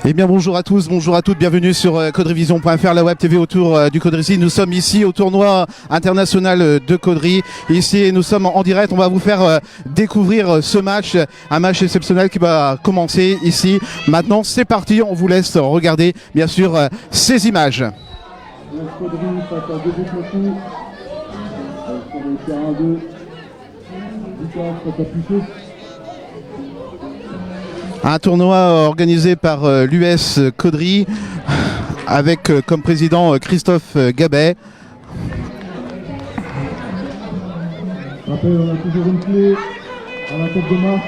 Eh bien bonjour à tous, bonjour à toutes, bienvenue sur caudrevision.fr, la web TV autour du Caudry. Nous sommes ici au tournoi international de Caudry. Ici nous sommes en direct, on va vous faire découvrir ce match, un match exceptionnel qui va commencer ici. Maintenant c'est parti, on vous laisse regarder bien sûr ces images. Un tournoi organisé par l'US Caudry avec comme président Christophe Gabet. Rappel, on a toujours une clé à la tête de marque.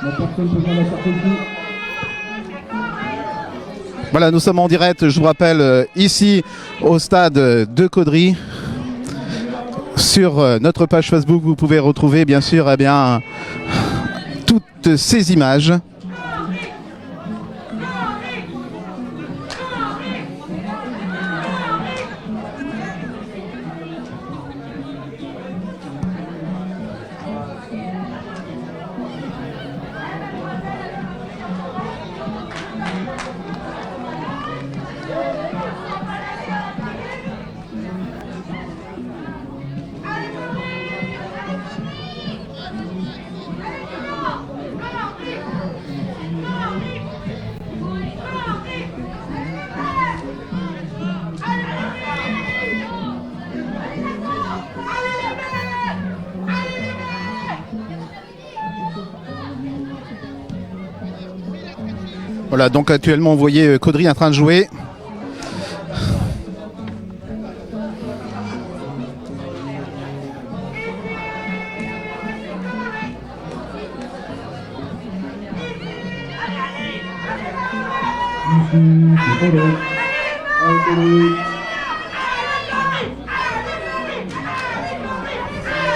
La personne peut prendre la certaine clé. Voilà, nous sommes en direct, je vous rappelle, ici au stade de Caudry. Sur notre page Facebook, vous pouvez retrouver bien sûr toutes ces images. Voilà, donc actuellement, vous voyez Caudry en train de jouer.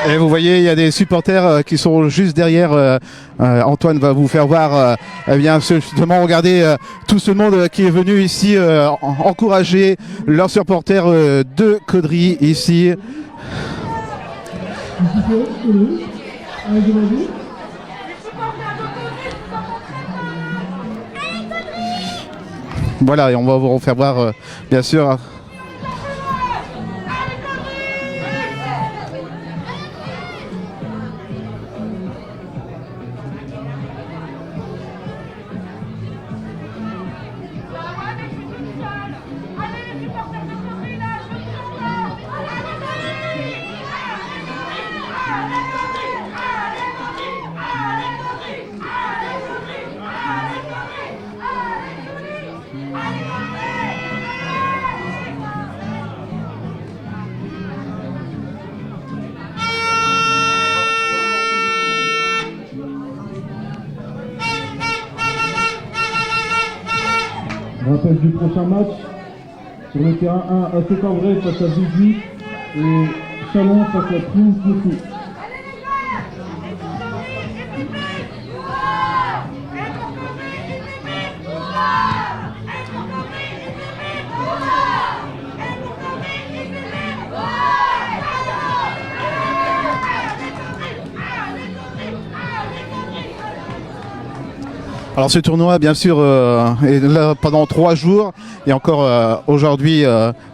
Et vous voyez, il y a des supporters qui sont juste derrière. Antoine va vous faire voir, justement, regardez tout ce monde qui est venu ici encourager leurs supporters de Caudry ici. Voilà, et on va vous faire voir, bien sûr. Rappel du prochain match. Sur le terrain 1, ACK Cambrai face à Vigy et Chalon face à Prince de Fou. Alors ce tournoi bien sûr est là pendant 3 jours et encore aujourd'hui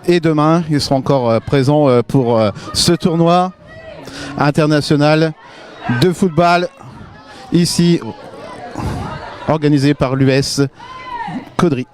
et demain ils seront encore présents pour ce tournoi international de football ici organisé par l'US Caudry.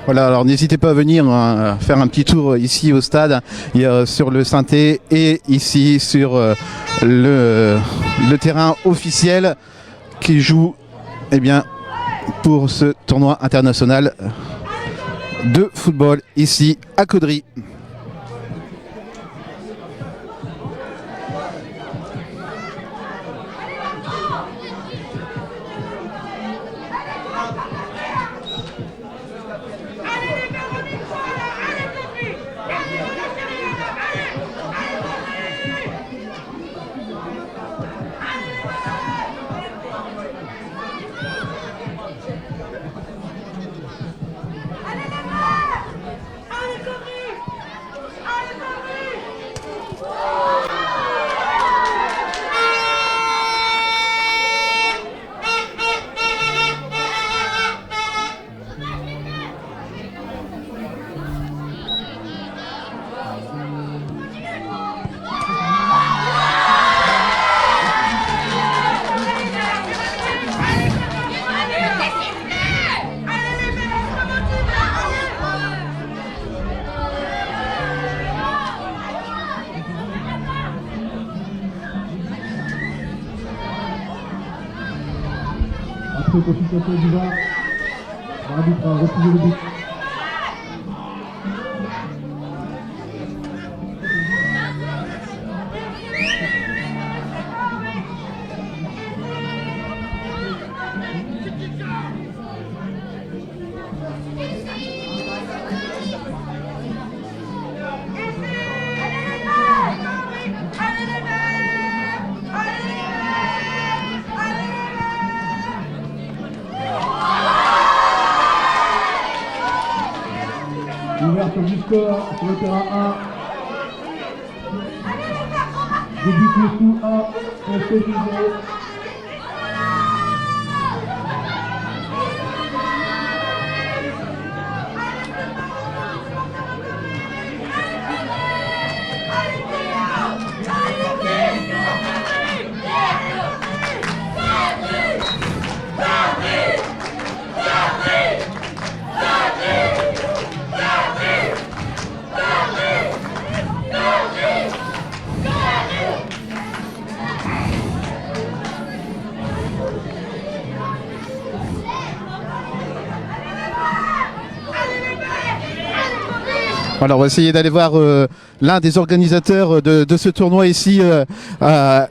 Voilà, alors n'hésitez pas à venir faire un petit tour ici au stade, sur le synthé et ici sur le terrain officiel qui joue pour ce tournoi international de football ici à Caudry. Après consultation du VAR, l'arbitre a refusé le but. Ouverture du score sur le terrain 1. Début le coup 1, on fait 0. Voilà, on va essayer d'aller voir l'un des organisateurs de ce tournoi ici,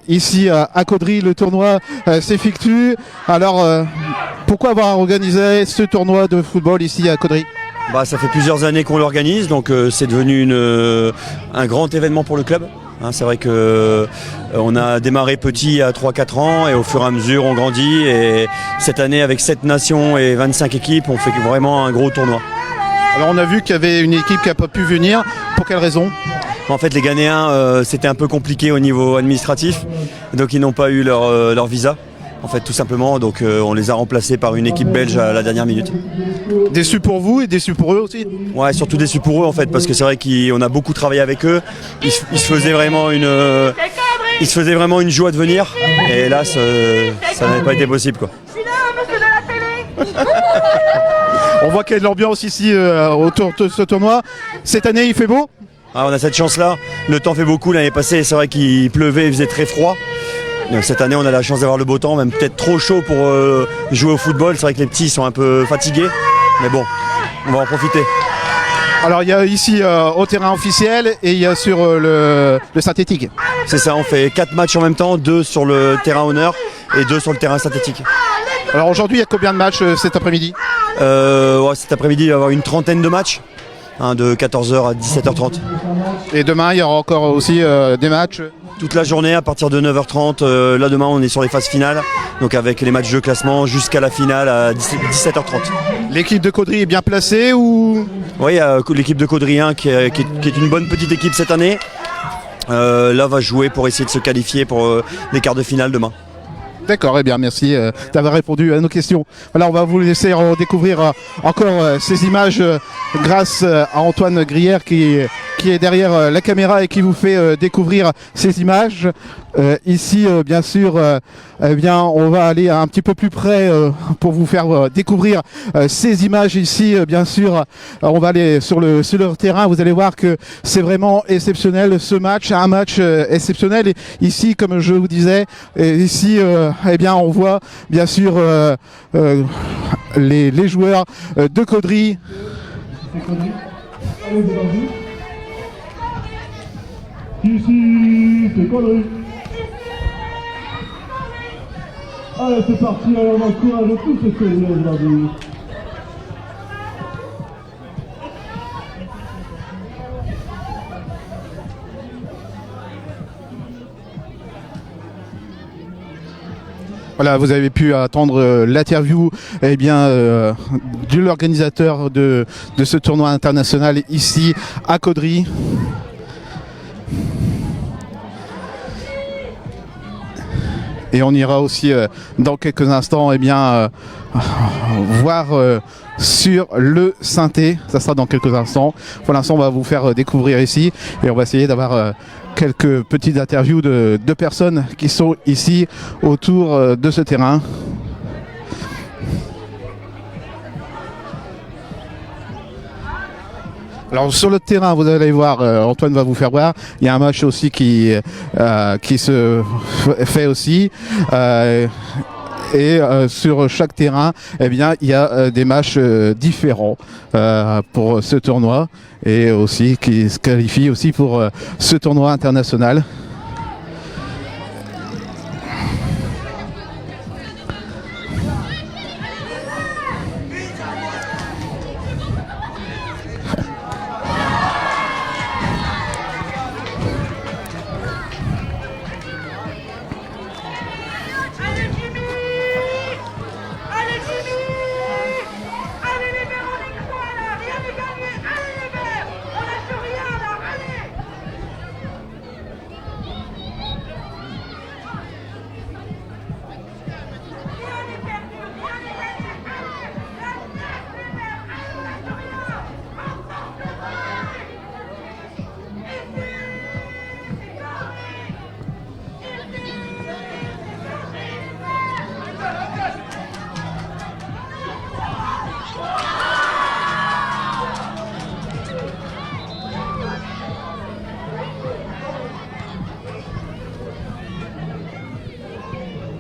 ici à Caudry. Le tournoi s'effectue. Alors, pourquoi avoir organisé ce tournoi de football ici à Caudry ? Ça fait plusieurs années qu'on l'organise, donc c'est devenu un grand événement pour le club. C'est vrai qu'on a démarré petit à 3-4 ans et au fur et à mesure on grandit. Et cette année, avec 7 nations et 25 équipes, on fait vraiment un gros tournoi. Alors on a vu qu'il y avait une équipe qui n'a pas pu venir. Pour quelle raison ? En fait, les Ghanéens, c'était un peu compliqué au niveau administratif, donc ils n'ont pas eu leur visa. En fait, tout simplement, donc on les a remplacés par une équipe belge à la dernière minute. Déçu pour vous et déçu pour eux aussi ? Ouais, surtout déçu pour eux en fait, parce que c'est vrai qu'on a beaucoup travaillé avec eux. Ils se faisaient vraiment une joie de venir, et là, ça n'avait pas été possible, quoi. On voit qu'il y a de l'ambiance ici autour de ce tournoi. Cette année, il fait beau ? On a cette chance-là. Le temps fait beaucoup. L'année passée, c'est vrai qu'il pleuvait, il faisait très froid. Cette année, on a la chance d'avoir le beau temps, même peut-être trop chaud pour jouer au football. C'est vrai que les petits sont un peu fatigués, mais bon, on va en profiter. Alors il y a ici au terrain officiel et il y a sur le synthétique. C'est ça, on fait 4 matchs en même temps, 2 sur le terrain honneur et 2 sur le terrain synthétique. Alors aujourd'hui, il y a combien de matchs cet après-midi ? Cet après-midi, il va y avoir une trentaine de matchs, de 14h à 17h30. Et demain, il y aura encore aussi des matchs ? Toute la journée à partir de 9h30. Là, demain, on est sur les phases finales, donc avec les matchs de classement jusqu'à la finale à 17h30. L'équipe de Caudry est bien placée ou ? Oui, il y a l'équipe de Caudry qui est une bonne petite équipe cette année. Là, va jouer pour essayer de se qualifier pour les quarts de finale demain. D'accord, eh bien merci d'avoir répondu à nos questions. Voilà, on va vous laisser découvrir encore ces images grâce à Antoine Grière qui est derrière la caméra et qui vous fait découvrir ces images. Ici, bien sûr, eh bien, on va aller un petit peu plus près pour vous faire découvrir ces images ici. Bien sûr, on va aller sur le terrain. Vous allez voir que c'est vraiment exceptionnel ce match, un match exceptionnel. Et ici, comme je vous disais, ici, eh bien, on voit bien sûr les joueurs de Caudry. Allez, c'est parti. Ici, c'est Caudry. Allez, c'est parti, on encourage tous ces collègues aujourd'hui. Voilà, vous avez pu attendre l'interview eh bien, de l'organisateur de ce tournoi international ici à Caudry. Et on ira aussi dans quelques instants eh bien, voir sur le synthé. Ça sera dans quelques instants. Pour l'instant, on va vous faire découvrir ici et on va essayer d'avoir quelques petites interviews de personnes qui sont ici autour de ce terrain. Alors sur le terrain, vous allez voir, Antoine va vous faire voir, il y a un match aussi qui se fait aussi. Et sur chaque terrain, eh bien, il y a des matchs différents pour ce tournoi et aussi qui se qualifient aussi pour ce tournoi international.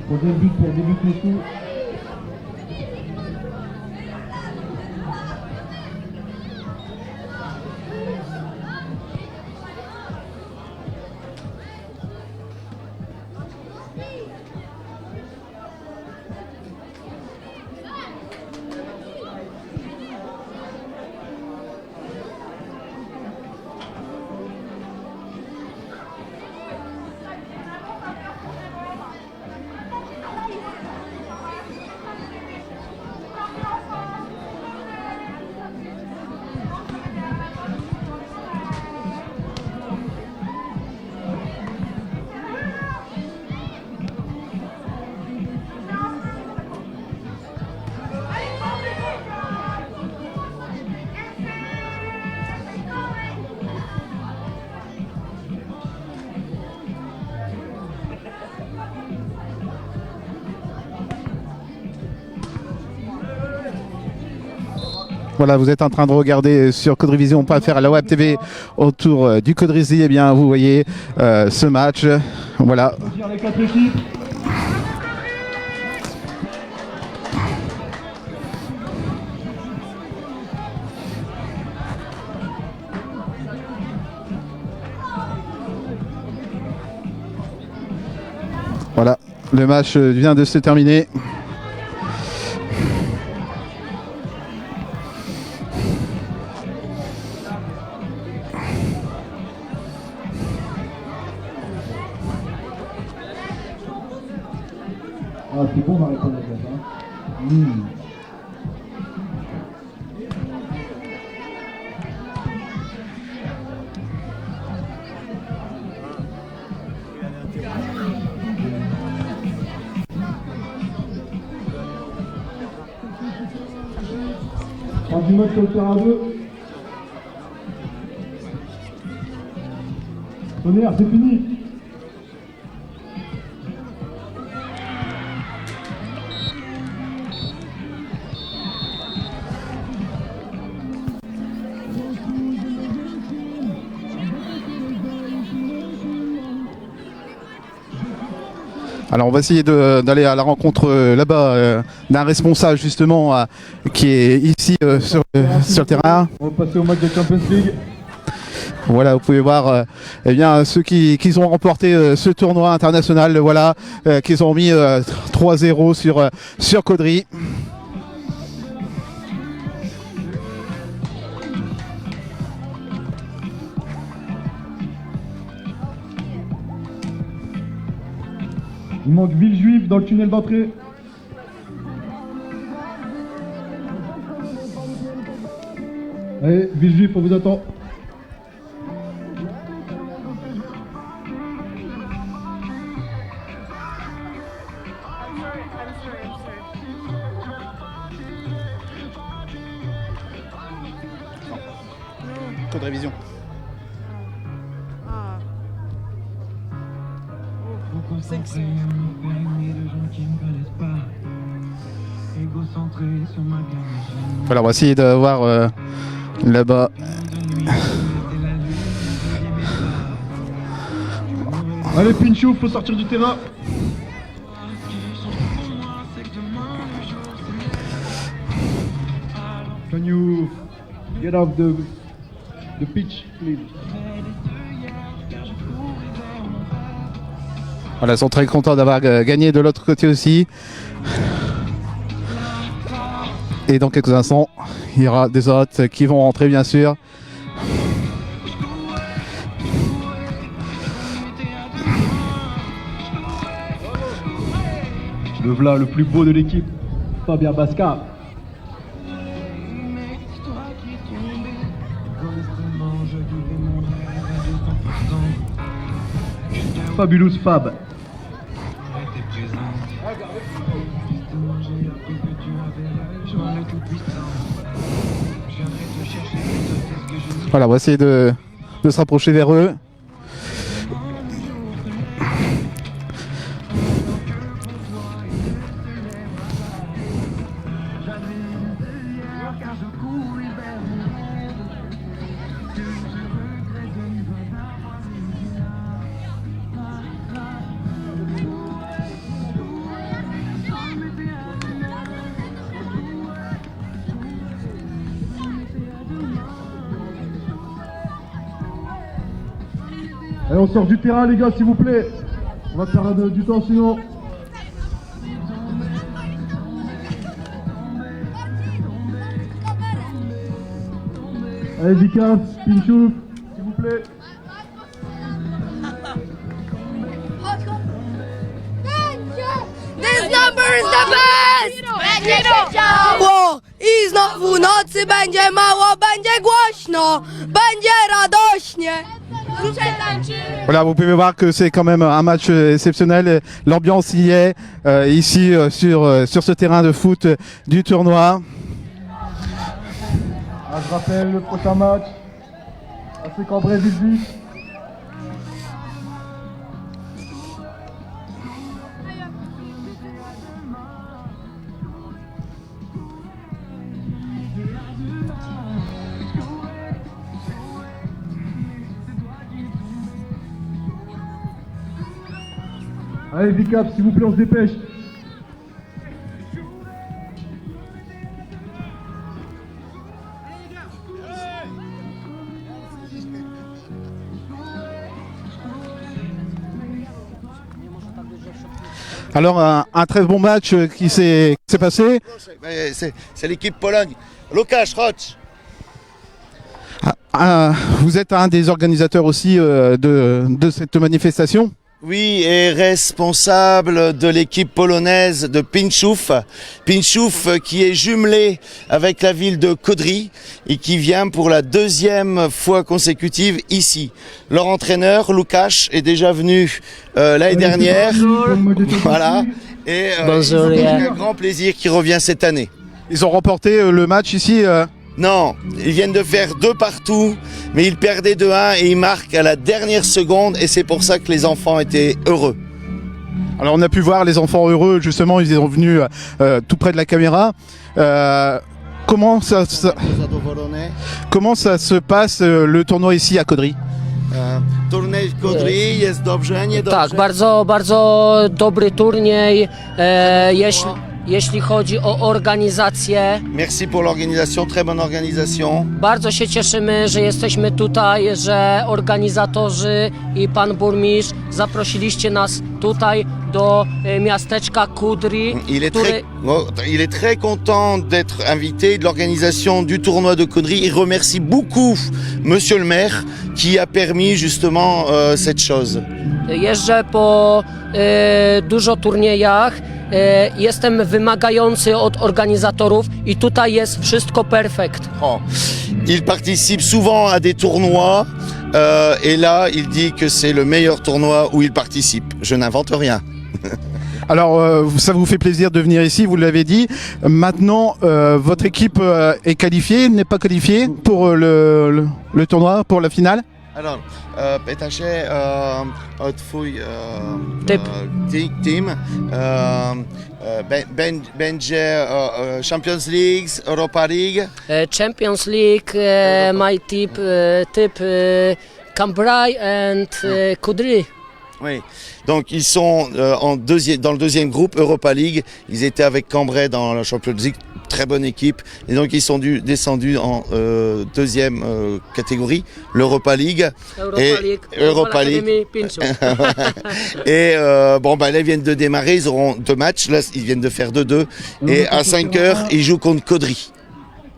Pour débuter tout. Voilà, vous êtes en train de regarder sur Caudryvision.fr la web TV autour du Caudrisy. Eh bien, vous voyez ce match. Voilà. Les 4 équipes. Voilà, le match vient de se terminer. Ah, c'est bon, Marie-Paul Laglaise, hein. Fin du match sur le terrain 2. Tonnerre, c'est fini. Alors on va essayer d'aller à la rencontre là-bas d'un responsable justement qui est ici sur le terrain. On va passer au match de Champions League. Voilà, vous pouvez voir eh bien, ceux qui ont remporté ce tournoi international, voilà, qu'ils ont mis 3-0 sur Caudry. Il manque Villejuif dans le tunnel d'entrée. Allez, Villejuif, on vous attend. Code révision. Voilà, on va essayer de voir là-bas. Allez, Pinchou, faut sortir du terrain. Can you get off the pitch, please? Voilà, ils sont très contents d'avoir gagné de l'autre côté aussi. Et dans quelques instants, il y aura des autres qui vont rentrer bien sûr. Le v'là, le plus beau de l'équipe, Fabien Basca. Fabulous Fab. Voilà, on va essayer de se rapprocher vers eux. Allez, on sort du terrain, les gars, s'il vous plaît. On va faire du temps sinon. Allez, Vicas, Pinchou, s'il vous plaît. This number is the best! Bo i znowu nocy będzie mało, będzie głośno, będzie radośnie. Voilà, vous pouvez voir que c'est quand même un match exceptionnel. L'ambiance y est ici sur ce terrain de foot du tournoi. Ah, je rappelle le prochain match. C'est Cambrai Villejuif. Allez, Vicap, s'il vous plaît, on se dépêche. Alors un très bon match qui s'est passé. C'est l'équipe Pologne. Łukasz, chodź. Vous êtes un des organisateurs aussi de cette manifestation. Oui, et responsable de l'équipe polonaise de Pinchów. Pinchów qui est jumelé avec la ville de Caudry et qui vient pour la deuxième fois consécutive ici. Leur entraîneur, Łukasz, est déjà venu l'année dernière. Voilà. Et c'est un grand plaisir qu'il revient cette année. Ils ont remporté le match ici. Non, ils viennent de faire 2 partout, mais ils perdaient 2-1 et ils marquent à la dernière seconde et c'est pour ça que les enfants étaient heureux. Alors on a pu voir les enfants heureux, justement, ils sont venus tout près de la caméra. Comment ça se passe le tournoi ici à Caudry? Turniej w Kodri jest dobrze, nie dobrze? Tak, bardzo dobry turniej, jeśli chodzi o organizację. Merci pour l'organisation, très bonne organisation. Bardzo się cieszymy, że jesteśmy tutaj, że organizatorzy i pan burmistrz zaprosiliście nas tutaj do miasteczka Caudry, Il est très content d'être invité de l'organisation du tournoi de Caudry. Il remercie beaucoup Monsieur le maire qui a permis justement cette chose. Jeżdżę po dużo turniejach. Jestem wymagający od organizatorów i tutaj jest wszystko perfekt. Il participe souvent à des tournois et là il dit que c'est le meilleur tournoi où il participe. Je n'invente rien. Alors ça vous fait plaisir de venir ici, vous l'avez dit. Maintenant votre équipe est qualifiée, n'est pas qualifiée pour le tournoi, pour la finale? Alors, Petache, twój Typ. team będzie Champions League, Europa League. Champions League, my typ Cambrai and Caudry. Oui. Donc ils sont dans le deuxième groupe Europa League. Ils étaient avec Cambrai dans la Champions League, très bonne équipe. Et donc ils sont descendus en deuxième catégorie, l'Europa League. Europa League. Et bon bah là ils viennent de démarrer, ils auront 2 matchs. Là ils viennent de faire 2-2 et à 5 heures ils jouent contre Caudry.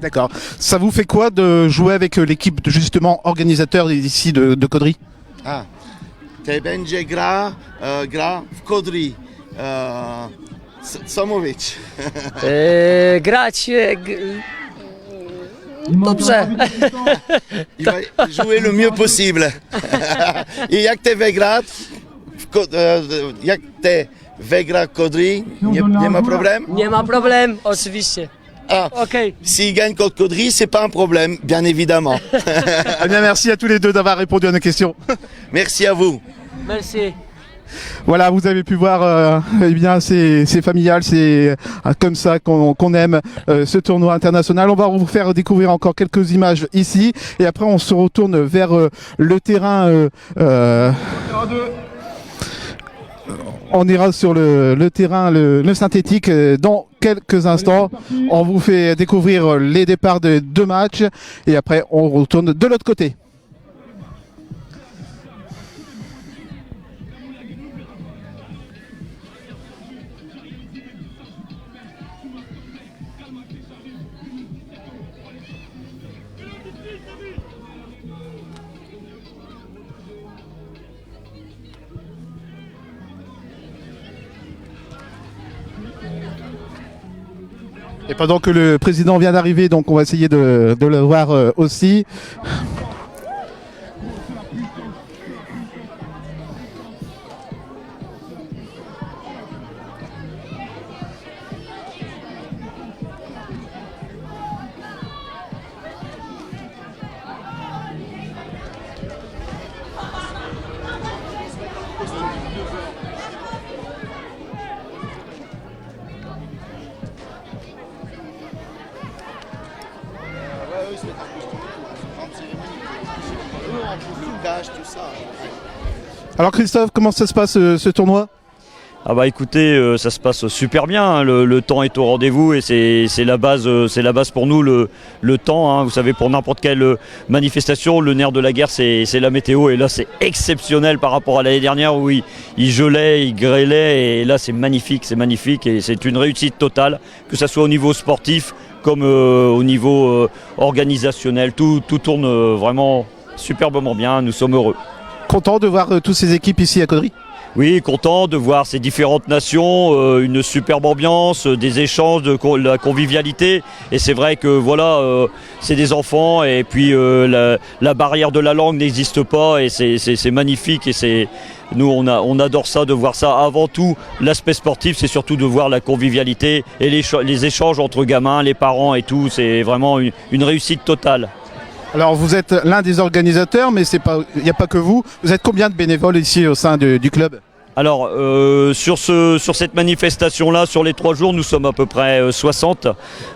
D'accord. Ça vous fait quoi de jouer avec l'équipe justement organisateur ici de Caudry? Będzie gra w Caudry. Co mówić? Grać dobrze. Il va jouer le mieux possible. I jak te wygra, jak te wygra Caudry, nie ma problème? Nie ma problemu, oczywiście. Okay. S'il gagne contre Caudry, c'est pas un problème, bien évidemment. Eh bien, merci à tous les deux d'avoir répondu à nos questions. Merci à vous. Merci. Voilà, vous avez pu voir, eh bien, c'est familial, c'est comme ça qu'on aime ce tournoi international. On va vous faire découvrir encore quelques images ici, et après on se retourne vers le terrain. On ira sur le terrain, le synthétique, dans quelques instants. On vous fait découvrir les départs de 2 matchs, et après on retourne de l'autre côté. Et pendant que le président vient d'arriver, donc on va essayer de le voir aussi. Alors Christophe, comment ça se passe ce tournoi? Ah bah écoutez, ça se passe super bien, hein. Le temps est au rendez-vous et c'est la base pour nous, le temps, hein. Vous savez, pour n'importe quelle manifestation, le nerf de la guerre c'est la météo, et là c'est exceptionnel par rapport à l'année dernière où il gelait, il grêlait, et là c'est magnifique et c'est une réussite totale, que ce soit au niveau sportif comme au niveau organisationnel, tout tourne vraiment superbement bien, nous sommes heureux. Content de voir toutes ces équipes ici à Caudry? Oui, content de voir ces différentes nations, une superbe ambiance, des échanges, la convivialité. Et c'est vrai que voilà, c'est des enfants, et puis la barrière de la langue n'existe pas, et c'est magnifique, et nous on adore ça, de voir ça. Avant tout, l'aspect sportif, c'est surtout de voir la convivialité et les échanges entre gamins, les parents et tout. C'est vraiment une réussite totale. Alors vous êtes l'un des organisateurs, mais il n'y a pas que vous. Vous êtes combien de bénévoles ici au sein du club ? Alors, sur cette manifestation-là, sur les 3 jours, nous sommes à peu près 60.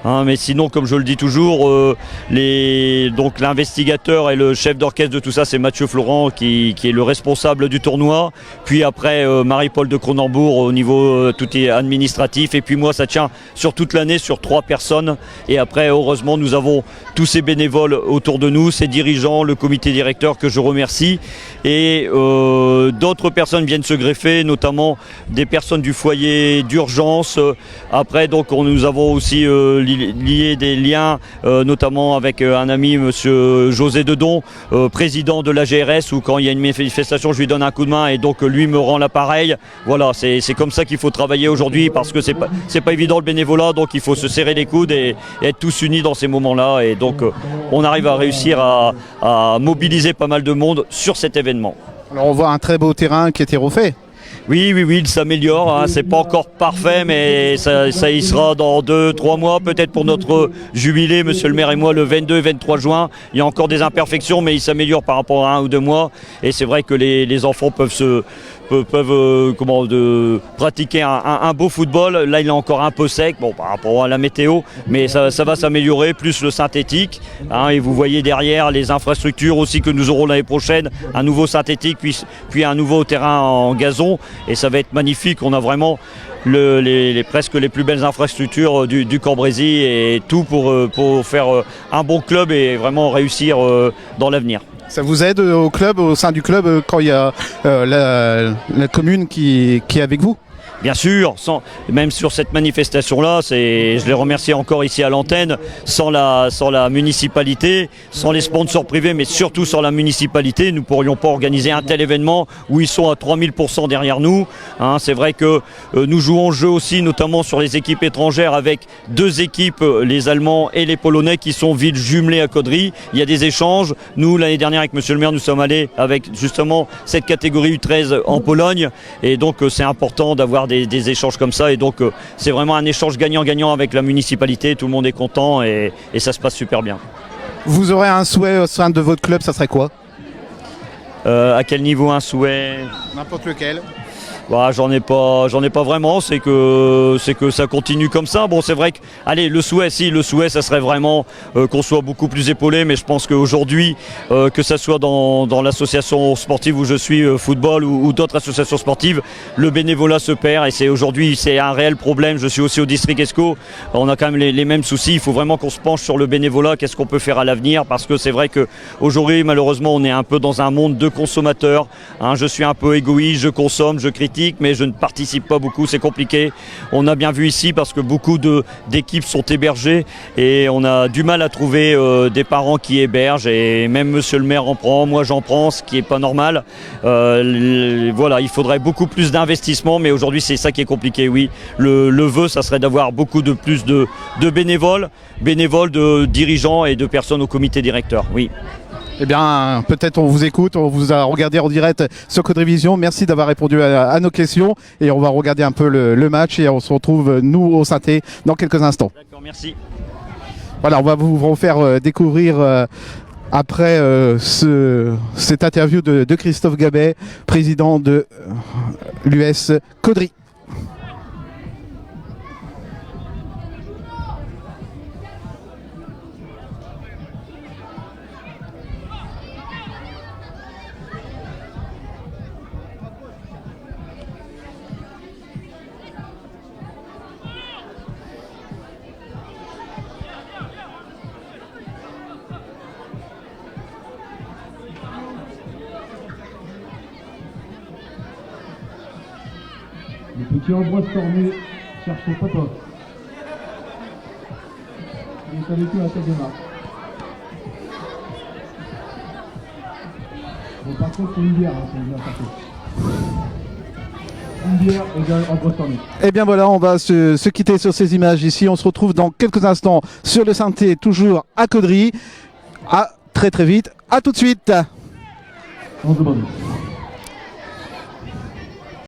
Hein, mais sinon, comme je le dis toujours, donc l'investigateur et le chef d'orchestre de tout ça, c'est Mathieu Florent, qui est le responsable du tournoi. Puis après, Marie-Paul de Cronenbourg au niveau tout est administratif. Et puis moi, ça tient sur toute l'année, sur 3 personnes. Et après, heureusement, nous avons tous ces bénévoles autour de nous, ces dirigeants, le comité directeur que je remercie. Et d'autres personnes viennent se greffer, notamment des personnes du foyer d'urgence. Après, donc, nous avons aussi lié des liens, notamment avec un ami, monsieur José Dedon, président de la GRS, où quand il y a une manifestation, je lui donne un coup de main et donc lui me rend l'appareil. Voilà, c'est comme ça qu'il faut travailler aujourd'hui, parce que c'est pas évident le bénévolat, donc il faut se serrer les coudes et être tous unis dans ces moments-là. Et donc, on arrive à réussir à mobiliser pas mal de monde sur cet événement. Alors on voit un très beau terrain qui a été refait. Oui, il s'améliore, hein. C'est pas encore parfait, mais ça y sera dans 2-3 mois, peut-être pour notre jubilé, monsieur le maire et moi, le 22 et 23 juin. Il y a encore des imperfections, mais il s'améliore par rapport à 1 ou 2 mois. Et c'est vrai que les enfants peuvent pratiquer un beau football. Là, il est encore un peu sec, bon, par rapport à la météo, mais ça va s'améliorer, plus le synthétique. Hein, et vous voyez derrière les infrastructures aussi que nous aurons l'année prochaine, un nouveau synthétique, puis un nouveau terrain en gazon. Et ça va être magnifique. On a vraiment presque les plus belles infrastructures du Cambrésis, et tout pour faire un bon club et vraiment réussir dans l'avenir. Ça vous aide au club, au sein du club, quand il y a la commune qui est avec vous ? Bien sûr, même sur cette manifestation-là, je les remercie encore ici à l'antenne, sans la municipalité, sans les sponsors privés, mais surtout sans la municipalité, nous ne pourrions pas organiser un tel événement où ils sont à 3000% derrière nous. Hein, c'est vrai que nous jouons au jeu aussi, notamment sur les équipes étrangères, avec 2 équipes, les Allemands et les Polonais, qui sont villes jumelées à Caudry. Il y a des échanges. Nous, l'année dernière, avec monsieur le maire, nous sommes allés avec justement cette catégorie U13 en Pologne. Et donc, c'est important d'avoir des échanges comme ça, et donc c'est vraiment un échange gagnant-gagnant avec la municipalité. Tout le monde est content et ça se passe super bien. Vous aurez un souhait au sein de votre club, ça serait quoi ? À quel niveau un souhait ? N'importe lequel. Bah, j'en ai pas vraiment, c'est que ça continue comme ça. Bon, c'est vrai que, allez, le souhait, ça serait vraiment qu'on soit beaucoup plus épaulé, mais je pense qu'aujourd'hui, que ça soit dans l'association sportive où je suis, football ou d'autres associations sportives, le bénévolat se perd, et aujourd'hui c'est un réel problème. Je suis aussi au district ESCO, on a quand même les mêmes soucis. Il faut vraiment qu'on se penche sur le bénévolat, qu'est-ce qu'on peut faire à l'avenir, parce que c'est vrai qu'aujourd'hui, malheureusement, on est un peu dans un monde de consommateurs. Hein, je suis un peu égoïste, je consomme, je critique, mais je ne participe pas beaucoup, c'est compliqué. On a bien vu ici, parce que beaucoup d'équipes sont hébergées et on a du mal à trouver des parents qui hébergent, et même monsieur le maire en prend, moi j'en prends, ce qui n'est pas normal. Voilà, il faudrait beaucoup plus d'investissement, mais aujourd'hui c'est ça qui est compliqué, oui. Le vœu, ça serait d'avoir beaucoup plus de bénévoles, de dirigeants et de personnes au comité directeur, oui. Eh bien, peut-être on vous écoute, on vous a regardé en direct sur Caudry-Vision. Merci d'avoir répondu à nos questions, et on va regarder un peu le match, et on se retrouve, nous, au Synthé, dans quelques instants. D'accord, merci. Voilà, on va vous faire découvrir après cette interview de Christophe Gabet, président de l'US Caudry. Le petit Ambroise Cornet cherche son papa. Il est avec nous à la tête de marque. Bon, par contre, c'est une bière, c'est bien parti. Une bière égale Ambroise Cornet. Eh bien voilà, on va se quitter sur ces images ici. On se retrouve dans quelques instants sur le Synthé, toujours à Caudry. À très vite. À tout de suite. On se demande.